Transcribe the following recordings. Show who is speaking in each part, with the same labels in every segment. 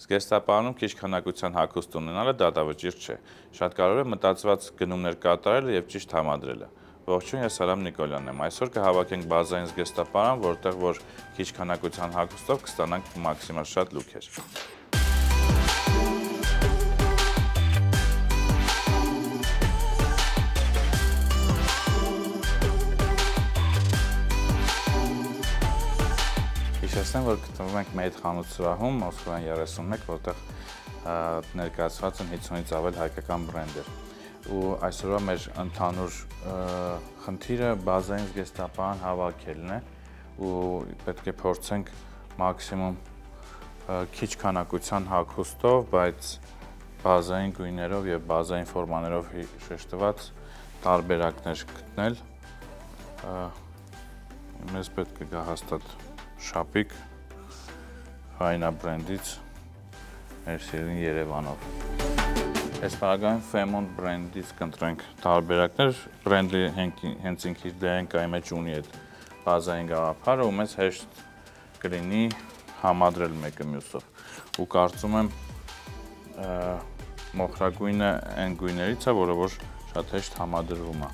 Speaker 1: Զգեստապահանում քիչ քանակության հագուստ ունենալը դատավճիռ չէ։ Շատ կարևոր է մտածված գնումներ կատարելը եւ ճիշտ համադրելը։ Ողջույն, ես Արամ Նիկոլյանն եմ։ Այսօր կհավաքենք բազային զգեստապահարան, որտեղ որ քիչ քանակության հագուստով կստանանք մաքսիմալ շատ լուքեր։ Հիշեցնեմ, որ գտնվում ենք մեր խանութ սրահում, Մոսկվան 31, որտեղ ներկայացված են 50-ից ավել հայկական բրենդեր։ Ու այսօրվա մեր ընդհանուր խնդիրը բազային զգեստապահարան հավաքելն է ու պետք է փորձենք մաքսիմում քիչ քանակության հագուստով, բայց բազային գույներով եւ բազային ֆորմաներով շեշտված տարբերակներ գտնել։ Մեզ պետք է գա հաստատ շապիկ Հայնա բրենդից մեր սիրուն Երևանով։ Այս պարագայում Femont բրենդից կընտրենք տարբերակներ, բրենդը հենց ինքը իր դերն կայի մեջ ունի այդ բազային գաղափարը ու մեզ հեշտ կլինի համադրել մեկը մյուսով։ Ու կարծում եմ մոխրագույնը այն գույներից է, որը որ շատ հեշտ համադրվում է։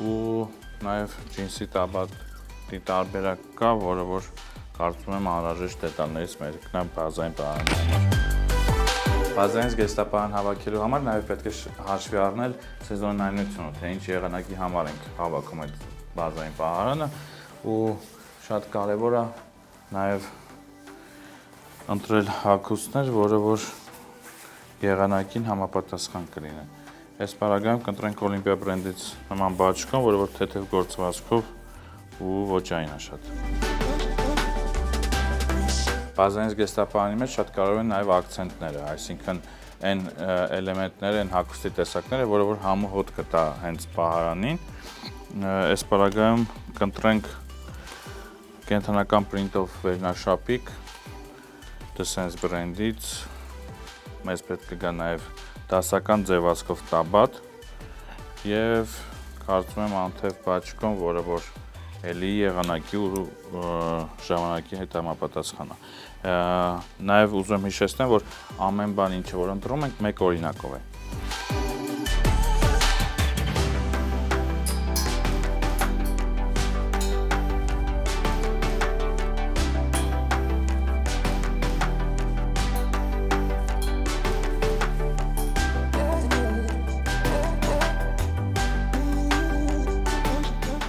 Speaker 1: Ու նաև ջինսի տաբատի տարբերակ կա, որը որ կարծում եմ անհրաժեշտ դետալներից մեկն է բազային պահարան։ Բազային զգեստապահարան հավաքելու համար նաև պետք է հաշվի առնել սեզոնայնությունը, թե ինչ եղանակի համար ենք հավաքում այդ բազային պահարանը ու շատ կարևոր է նաև ընտրել հագուստներ, որը որ եղանակին համապատասխան կլինեն։ Այս պարագայում կընտրենք Օլիմպիա բրենդից նման բաճկոն, որը որ թեթև գործվածքով ու ոճային է շատ։ Բազային զգեստապահարանի մեջ շատ կարևոր են նաև ակցենտները, այսինքն այն էլեմենտները, այն հագուստի տեսակները, որը որ համը հոտ կտա հենց պահարանին։ Այս պարագայում կընտրենք կենտրոնական պրինտով վերնաշապիկ Descens բրենդից, մեզ պետք է գա նաև դասական ձևացքով տաբատ եւ կարծում եմ անթև բաճկոն, որը որ էլի եղանակի ու ժամանակի հետ համապատասխան է։ Նաև ուզում եմ հիշեցնել, որ ամեն բան ինչը որ ընտրում ենք մեկ օրինակով է։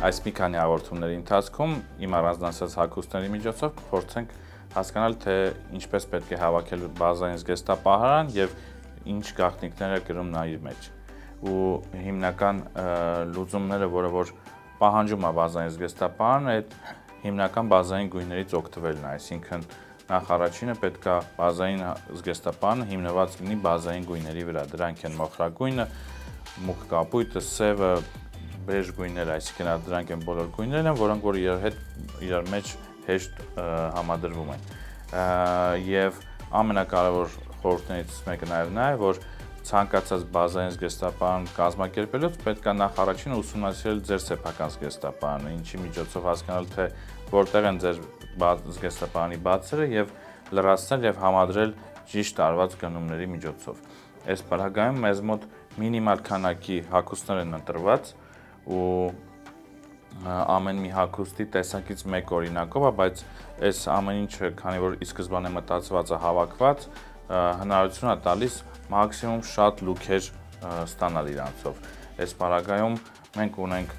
Speaker 1: Այս մի քանի հաղորդումների ընթացքում իմ առանձնացած հագուստների միջոցով կփորձենք հասկանալ, թե ինչպես պետք է հավաքել բազային զգեստապահարան եւ ինչ գաղտնիքներ է կրում նա իր մեջ։ Ու հիմնական լուծումները, որը որ պահանջում է բազային զգեստապահարանը, այդ հիմնական բազային գույներից օգտվելն է, այսինքն նախ առաջինը պետք է բազային զգեստապահարանը հիմնված լինի բազային գույների վրա։ Դրանք են մոխրագույնը, մուգ կապույտը, սևը, բեժ գույները, այսինքն դրանք են բոլոր գույներն են, որոնք որ իրար մեջ հեշտ համադրվում են։ Եվ ամենակարևոր խորհուրդներից մեկը նաև նա է, որ ցանկացած բազային զգեստապահարան կազմակերպելուց պետք է նախ առաջինը ուսումնասիրել ձեր սեփական զգեստապահարանը, ինչի միջոցով հասկանալ, թե որտեղ են ձեր զգեստապահարանի բացերը եւ լրացնել եւ համադրել ճիշտ արված գնումների միջոցով։ Այս պարագայում մեզ մոտ մինիմալ քանակի հագուստներ են ընտրված ու ամեն մի հագուստի տեսակից մեկ օրինակով է, բայց այս ամեն ինչը, քանի որ ի սկզբանե մտածված է հավաքված, հնարավորություն է տալիս մաքսիմում շատ լուքեր ստանալ իրանցով։ Այս պարագայում մենք ունենք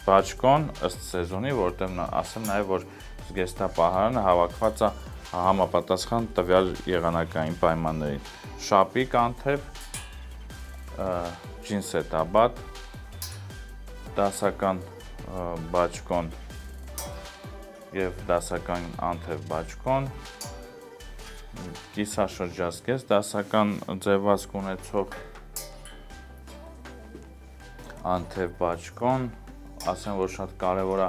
Speaker 1: բաճկոն ըստ սեզոնի, որտեղ ասեմ նաև, որ զգեստապահարանը հավաքված է համապատասխան տվյալ եղանակային պայմաններին։ Շապիկ անթև, ջինսե տաբատ, դասական բաճկոն եւ դասական անթև բաճկոն, կիսաշրջազգեստ դասական ձևացք ունեցող անթև բաճկոն, ասեմ, որ շատ կարևոր է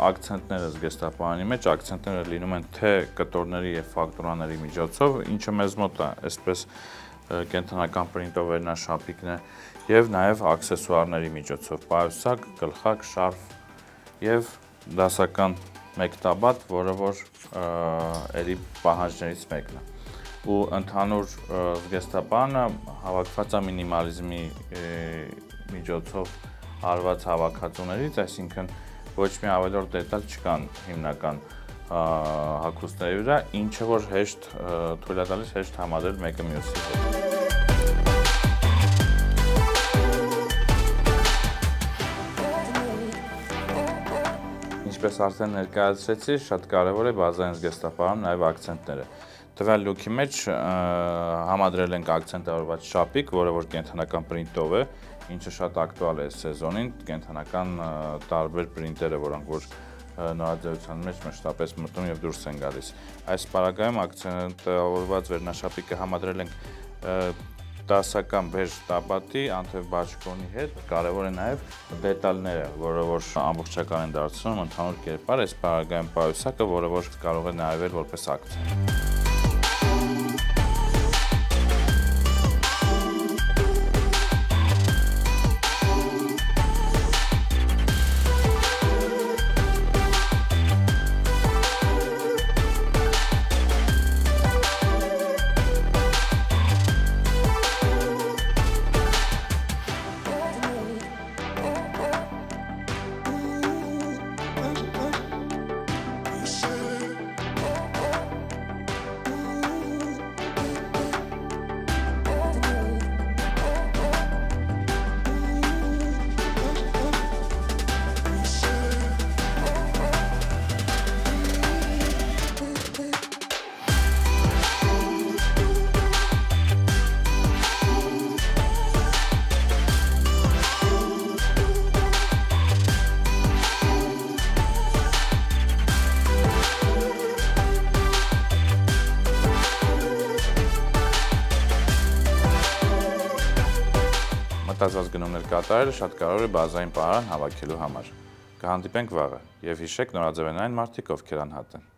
Speaker 1: ակցենտները զգեստապահարանի մեջ, ակցենտները լինում են թե կտորների եւ ֆակտուրաների միջոցով, ինչը մեզ մոտ է, այսպես կենտրոնական պրինտով վերնաշապիկն է եւ նաեւ աքսեսուարների միջոցով, պայուսակ, գլխակ, շարֆ եւ դասական մեկ տաբատ, որը որ էլի պահանջներից մեկն է։ ու ընդհանուր զգեստապանը հավաքված է մինիմալիզմի միջոցով արված հավաքածուներից, այսինքն ոչ մի ավելորդ դետալ չկան հիմնական հագուստների վրա, ինչը որ հեշտ թույլ է տալիս հեշտ համադրել մեկը մյուսի հետ։ Ինչպես արդեն ներկայացրեցի, շատ կարևոր է բազային զգեստապահարում նաև ակցենտները։ Տվյալ լուքի մեջ համադրել ենք ակցենտավորված շապիկ, որը որ կենդանական պրինտով է, ինչը շատ ակտուալ է սեզոնին, կենդանական տարբեր պրինտերը, որոնք որ նորաձևության մեջ մշտապես մտնում եւ դուրս են գալիս։ Այս պարագայում ակցենտավորված վերնաշապիկը համադրել ենք դասական բեժ տաբատի, անթև բաճկոնի հետ։ Կարևոր է նաև դետալները, որը որ ամբողջական են դարձնում ընդհանուր կերպար, այս պարագայում պայուսակը, որը որ կարող է նայվել որպես ակցենտ։ Մտածված գնումներ կատարելը շատ կարևոր է բազային պահարան հավաքելու համար։ Կհանդիպենք վաղը եւ հիշեք նորաձևենային մարդիկ ովքեր անհատ են։